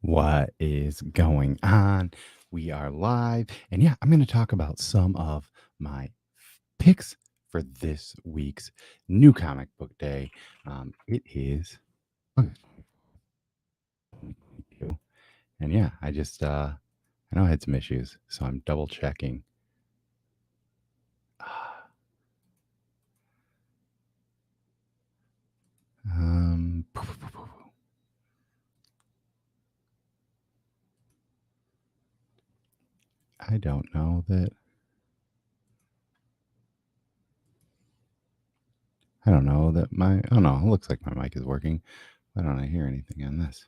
What is going on? We are live. And yeah, I'm going to talk about some of my picks for this week's new comic book day. It is. Okay, thank you. And yeah, I know I had some issues, so I'm double checking. Um, I don't know that. I don't know that my. Oh no, it looks like my mic is working. Why don't I hear anything on this?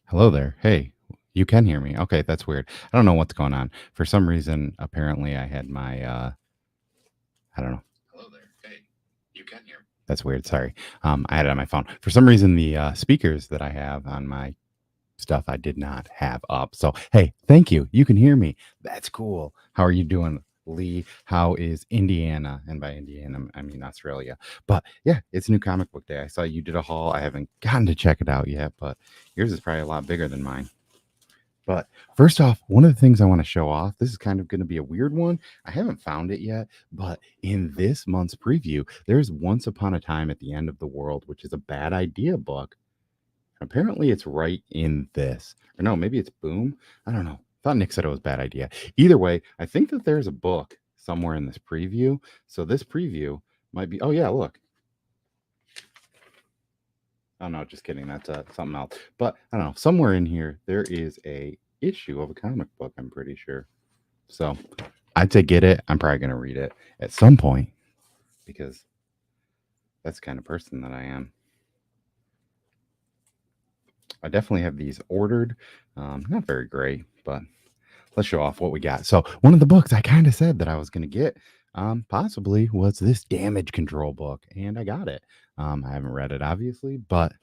Hello there. Hey, you can hear me. Okay, that's weird. I don't know what's going on. For some reason, apparently I had my I don't know. Hello there. Hey, you can hear me. That's weird. Sorry. I had it on my phone. For some reason the speakers that I have on my stuff I did not have up. So, hey, thank you. You can hear me. That's cool. How are you doing, Lee? How is Indiana? And by Indiana, I mean Australia. But yeah, it's new comic book day. I saw you did a haul. I haven't gotten to check it out yet, but yours is probably a lot bigger than mine. But first off, one of the things I want to show off, this is kind of going to be a weird one. I haven't found it yet, but in this month's preview, there's Once Upon a Time at the End of the World, which is a bad idea book. Apparently, it's right in this. Or no, maybe it's Boom. I don't know. I thought Nick said it was bad idea. Either way, I think that there's a book somewhere in this preview. So this preview might be. Oh yeah, look. Oh no, just kidding. That's something else. But I don't know. Somewhere in here, there is a issue of a comic book. I'm pretty sure. So I'd say get it. I'm probably gonna read it at some point because that's the kind of person that I am. I definitely have these ordered. Not very great, but let's show off what we got. So one of the books I kind of said that I was going to get, possibly was this Damage Control book, and I got it. I haven't read it obviously, but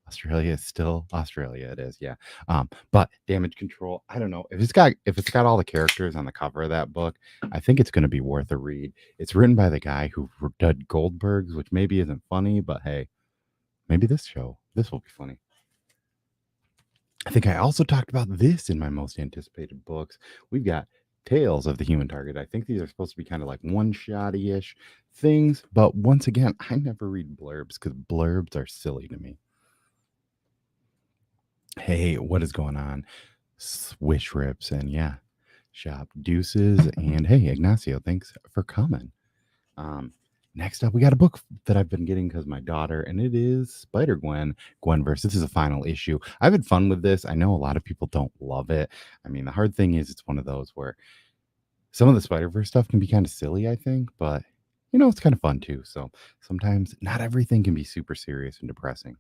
Australia is still Australia. It is, yeah. But Damage Control, I don't know if it's got all the characters on the cover of that book. I think it's going to be worth a read. It's written by the guy who did Goldbergs, which maybe isn't funny, but hey, maybe this will be funny. I think I also talked about this in my most anticipated books. We've got Tales of the Human Target. I think these are supposed to be kind of like one shotty ish things, but once again, I never read blurbs because blurbs are silly to me. Hey, what is going on? Swish rips and yeah, shop deuces. And hey, Ignacio, thanks for coming. Um, Next up, we got a book that I've been getting because my daughter, and it is Spider Gwenverse. This is a final issue. I've had fun with this. I know a lot of people don't love it. I mean, the hard thing is it's one of those where some of the Spider Verse stuff can be kind of silly, I think, but it's kind of fun too. So sometimes not everything can be super serious and depressing.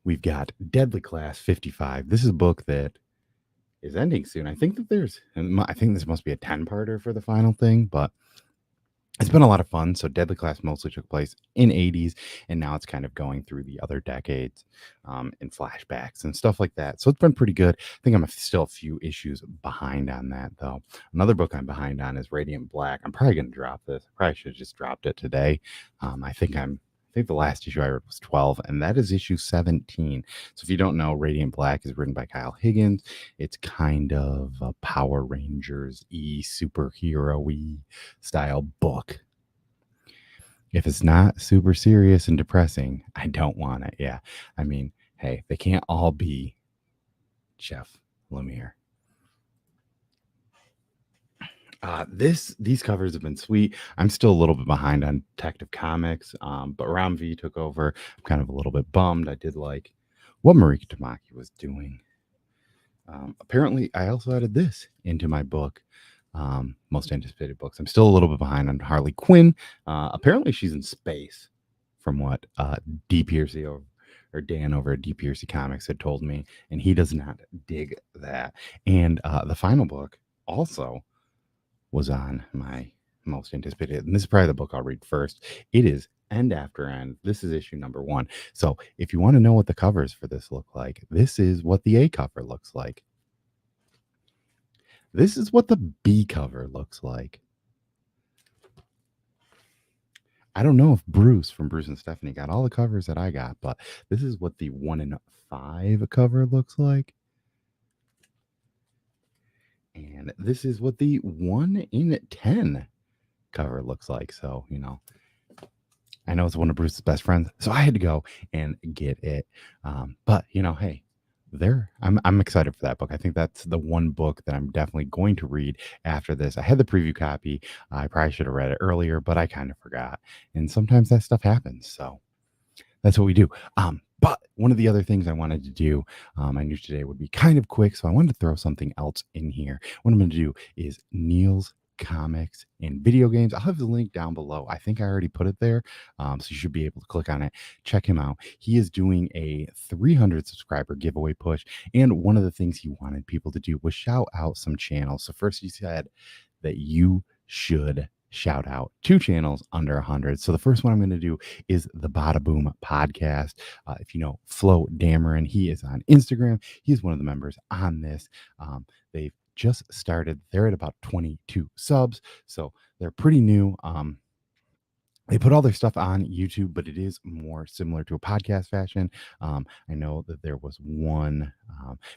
We've got Deadly Class 55. This is a book that is ending soon. I think that I think this must be a 10-parter for the final thing, but it's been a lot of fun. So Deadly Class mostly took place in 80s, and now it's kind of going through the other decades in flashbacks and stuff like that. So it's been pretty good. I think I'm still a few issues behind on that, though. Another book I'm behind on is Radiant Black. I'm probably going to drop this. I probably should have just dropped it today. I think the last issue I read was 12, and that is issue 17. So if you don't know, Radiant Black is written by Kyle Higgins. It's kind of a Power Rangers superhero style book. If it's not super serious and depressing, I don't want it. Yeah. I mean, hey, they can't all be Jeff Lemire. These covers have been sweet. I'm still a little bit behind on Detective Comics, but Ram V took over. I'm kind of a little bit bummed. I did like what Marika Tamaki was doing. Apparently, I also added this into my book, most anticipated books. I'm still a little bit behind on Harley Quinn. Apparently, she's in space, from what D. Piercy or Dan over at D. Piercy Comics had told me, and he does not dig that. And the final book also was on my most anticipated, and this is probably the book I'll read first. It is end after end. This is issue number 1. So if you want to know what the covers for this look like, this is what the A cover looks like. This is what the B cover looks like. I don't know if Bruce from Bruce and Stephanie got all the covers that I got, but this is what the 1 in 5 cover looks like. And this is what the 1 in 10 cover looks like. So, I know it's one of Bruce's best friends, so I had to go and get it. But hey, I'm excited for that book. I think that's the one book that I'm definitely going to read after this. I had the preview copy. I probably should have read it earlier, but I kind of forgot. And sometimes that stuff happens. So that's what we do. But one of the other things I wanted to do, I knew today would be kind of quick, so I wanted to throw something else in here. What I'm going to do is Neil's comics and video games. I'll have the link down below. I think I already put it there, so you should be able to click on it. Check him out. He is doing a 300 subscriber giveaway push, and one of the things he wanted people to do was shout out some channels. So first, he said that you should shout out 2 channels under 100. So the first one I'm going to do is the Bada Boom podcast. If you know Flo Dameron, he is on Instagram. He's one of the members on this. They've just started. They're at about 22 subs, so they're pretty new. They put all their stuff on YouTube, but it is more similar to a podcast fashion. I know that there was one,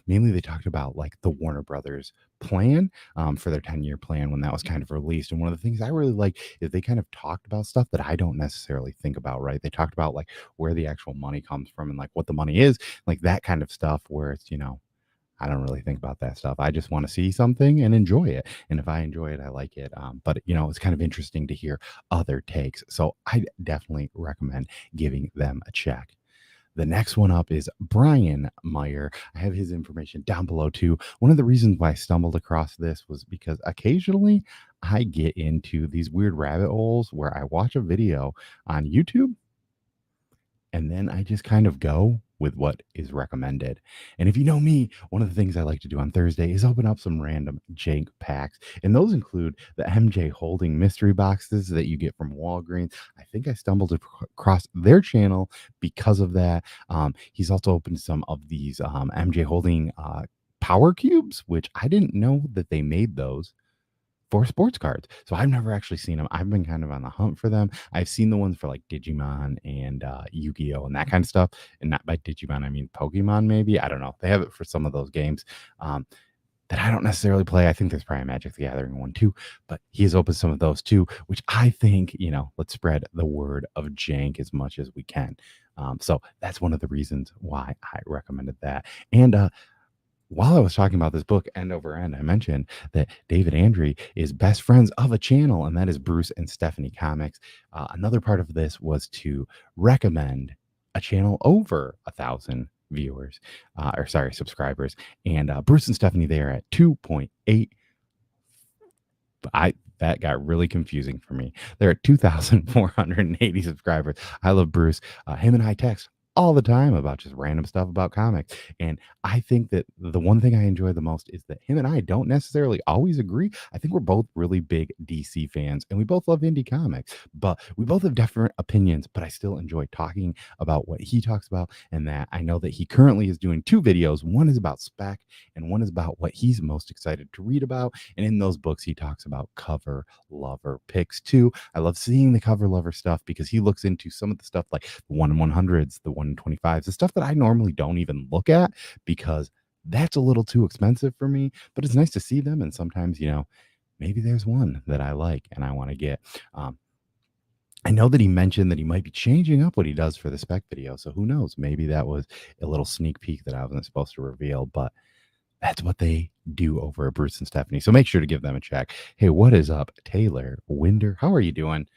mainly they talked about like the Warner Brothers plan for their 10-year plan when that was kind of released. And one of the things I really like is they kind of talked about stuff that I don't necessarily think about, right? They talked about like where the actual money comes from and like what the money is, like that kind of stuff where it's, I don't really think about that stuff. I just want to see something and enjoy it. And if I enjoy it, I like it. But it's kind of interesting to hear other takes. So I definitely recommend giving them a check. The next one up is Brian Meyer. I have his information down below too. One of the reasons why I stumbled across this was because occasionally I get into these weird rabbit holes where I watch a video on YouTube and then I just kind of go with what is recommended. And if you know me, one of the things I like to do on Thursday is open up some random jank packs. And those include the MJ Holding mystery boxes that you get from Walgreens. I think I stumbled across their channel because of that. He's also opened some of these MJ Holding power cubes, which I didn't know that they made those for sports cards. So I've never actually seen them. I've been kind of on the hunt for them. I've seen the ones for like Digimon and Yu-Gi-Oh and that kind of stuff. And not by Digimon, I mean Pokemon maybe. I don't know. They have it for some of those games that I don't necessarily play. I think there's probably a Magic the Gathering one too, but he has opened some of those too, which I think, let's spread the word of jank as much as we can. So that's one of the reasons why I recommended that. And while I was talking about this book end over end, I mentioned that David Andre is best friends of a channel, and that is Bruce and Stephanie Comics. Another part of this was to recommend a channel over 1,000 viewers, subscribers. And Bruce and Stephanie, they are at 2.8. That got really confusing for me. They're at 2,480 subscribers. I love Bruce. Him and I text all the time about just random stuff about comics. And I think that the one thing I enjoy the most is that him and I don't necessarily always agree. I think we're both really big DC fans and we both love indie comics, but we both have different opinions. But I still enjoy talking about what he talks about. And that I know that he currently is doing 2 videos. One is about spec and one is about what he's most excited to read about. And in those books, he talks about cover lover picks too. I love seeing the cover lover stuff because he looks into some of the stuff like the 1 in 100s, the 1 in 25s, the stuff that I normally don't even look at because that's a little too expensive for me. But it's nice to see them. And sometimes, maybe there's one that I like and I want to get. I know that he mentioned that he might be changing up what he does for the spec video. So who knows? Maybe that was a little sneak peek that I wasn't supposed to reveal, but that's what they do over at Bruce and Stephanie. So make sure to give them a check. Hey, what is up, Taylor Winder? How are you doing?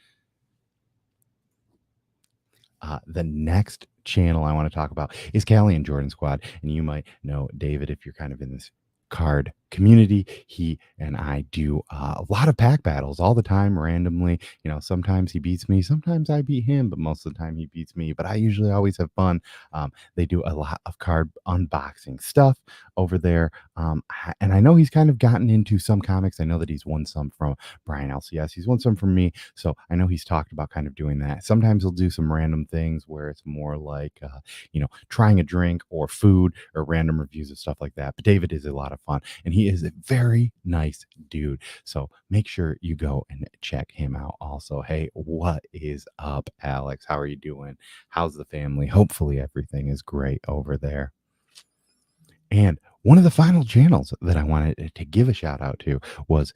The next channel I want to talk about is Callie and Jordan Squad. And you might know David if you're kind of in this card community. He and I do a lot of pack battles all the time, randomly. Sometimes he beats me, sometimes I beat him, but most of the time he beats me. But I usually always have fun. They do a lot of card unboxing stuff over there. And I know he's kind of gotten into some comics. I know that he's won some from Brian LCS. He's won some from me. So I know he's talked about kind of doing that. Sometimes he'll do some random things where it's more like, trying a drink or food or random reviews of stuff like that. But David is a lot of fun and he is a very nice dude. So make sure you go and check him out also. Hey, what is up, Alex? How are you doing? How's the family? Hopefully everything is great over there. And one of the final channels that I wanted to give a shout out to was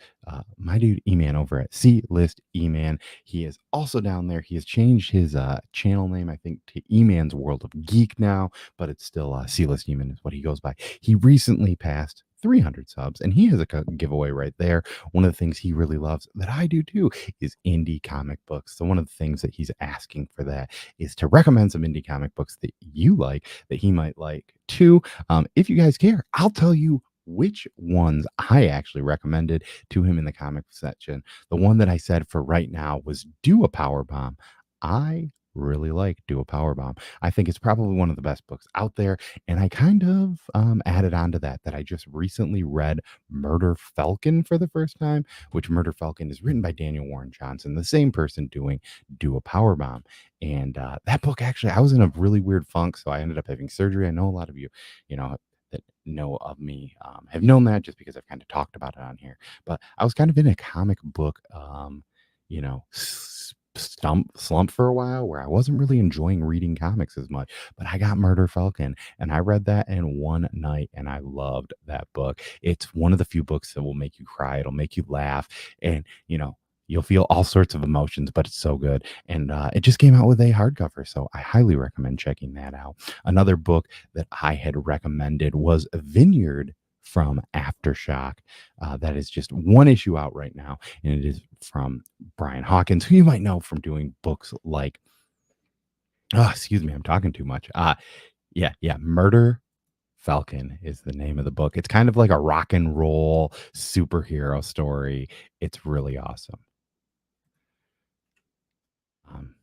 my dude Eman over at C List Eman. He is also down there. He has changed his channel name, I think, to Eman's World of Geek now, but it's still C List Eman is what he goes by. He recently passed 300 subs and he has a giveaway right there. One of the things he really loves that I do too is indie comic books. So one of the things that he's asking for that is to recommend some indie comic books that you like that he might like too. If you guys care, I'll tell you which ones I actually recommended to him in the comic section. The one that I said for right now was Do a Power Bomb. I really like Do a Power Bomb. I think it's probably one of the best books out there. And I kind of added on to that I just recently read Murder Falcon for the first time, which Murder Falcon is written by Daniel Warren Johnson, the same person doing Do a Power Bomb. And that book, actually, I was in a really weird funk, so I ended up having surgery. I know a lot of you, that know of me have known that just because I've kind of talked about it on here. But I was kind of in a comic book, slump for a while where I wasn't really enjoying reading comics as much. But I got Murder Falcon and I read that in one night and I loved that book. It's one of the few books that will make you cry. It'll make you laugh, and you'll feel all sorts of emotions, but it's so good. And it just came out with a hardcover, so I highly recommend checking that out. Another book that I had recommended was Vineyard from Aftershock. That is just one issue out right now, and it is from Brian Hawkins, who you might know from doing books like, oh, excuse me, I'm talking too much. Yeah, Murder Falcon is the name of the book. It's kind of like a rock and roll superhero story. It's really awesome. Um,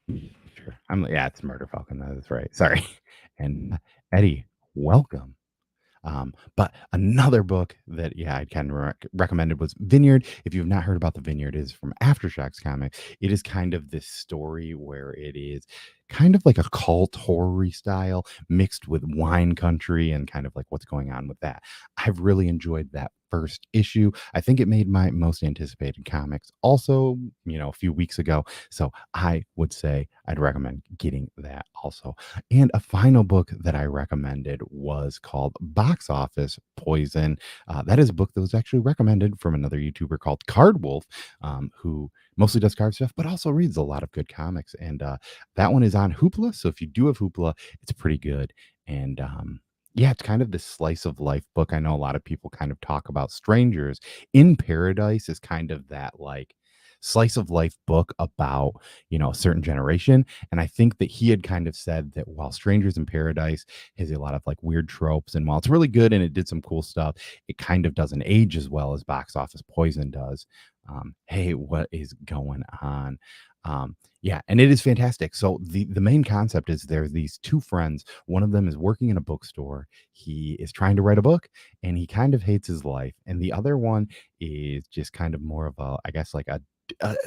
sure. Yeah, it's Murder Falcon. That is right. Sorry. And Eddie, welcome. But another book that, yeah, I kind of recommended was Vineyard. If you've not heard about the Vineyard, it is from Aftershocks Comics. It is kind of this story where it is kind of like a cult horror style mixed with wine country and kind of like what's going on with that. I've really enjoyed that first issue. I think it made my most anticipated comics also, a few weeks ago. So I would say I'd recommend getting that also. And a final book that I recommended was called Box Office Poison. That is a book that was actually recommended from another YouTuber called Card Wolf, who mostly does card stuff, but also reads a lot of good comics. And that one is on Hoopla. So if you do have Hoopla, it's pretty good. And yeah, it's kind of this slice of life book. I know a lot of people kind of talk about Strangers in Paradise is kind of that like slice of life book about, a certain generation. And I think that he had kind of said that while Strangers in Paradise has a lot of like weird tropes, and while it's really good and it did some cool stuff, it kind of doesn't age as well as Box Office Poison does. Hey, what is going on? Yeah, and it is fantastic. So the main concept is there's these two friends. One of them is working in a bookstore. He is trying to write a book and he kind of hates his life. And the other one is just kind of more of a, I guess, like a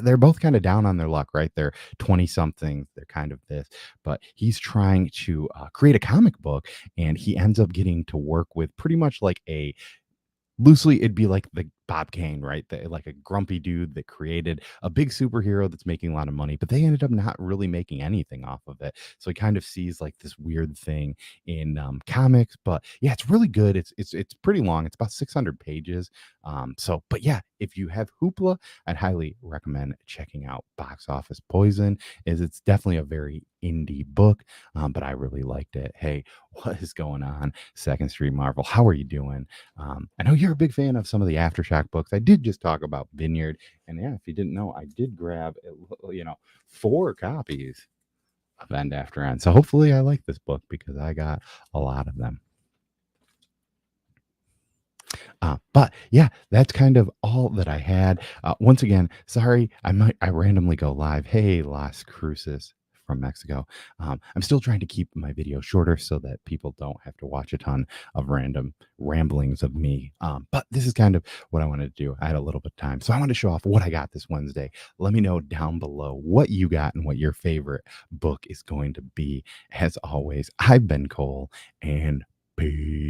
they're both kind of down on their luck, right? They're 20 something. They're kind of this, but he's trying to create a comic book and he ends up getting to work with pretty much like a loosely it'd be like the Bob Kane, right? Like a grumpy dude that created a big superhero that's making a lot of money, but they ended up not really making anything off of it. So he kind of sees like this weird thing in comics. But yeah, it's really good. It's pretty long. It's about 600 pages. So, but yeah, if you have Hoopla, I'd highly recommend checking out Box Office Poison. Is it's definitely a very indie book, but I really liked it. Hey, what is going on, Second Street Marvel? How are you doing? I know you're a big fan of some of the Aftershock books. I did just talk about Vineyard, and yeah, if you didn't know, I did grab 4 copies of End After End. So hopefully, I like this book because I got a lot of them. But yeah, that's kind of all that I had. Once again, sorry, I randomly go live. Hey, Las Cruces from Mexico. I'm still trying to keep my video shorter so that people don't have to watch a ton of random ramblings of me. But this is kind of what I wanted to do. I had a little bit of time, so I want to show off what I got this Wednesday. Let me know down below what you got and what your favorite book is going to be. As always, I've been Cole, and peace.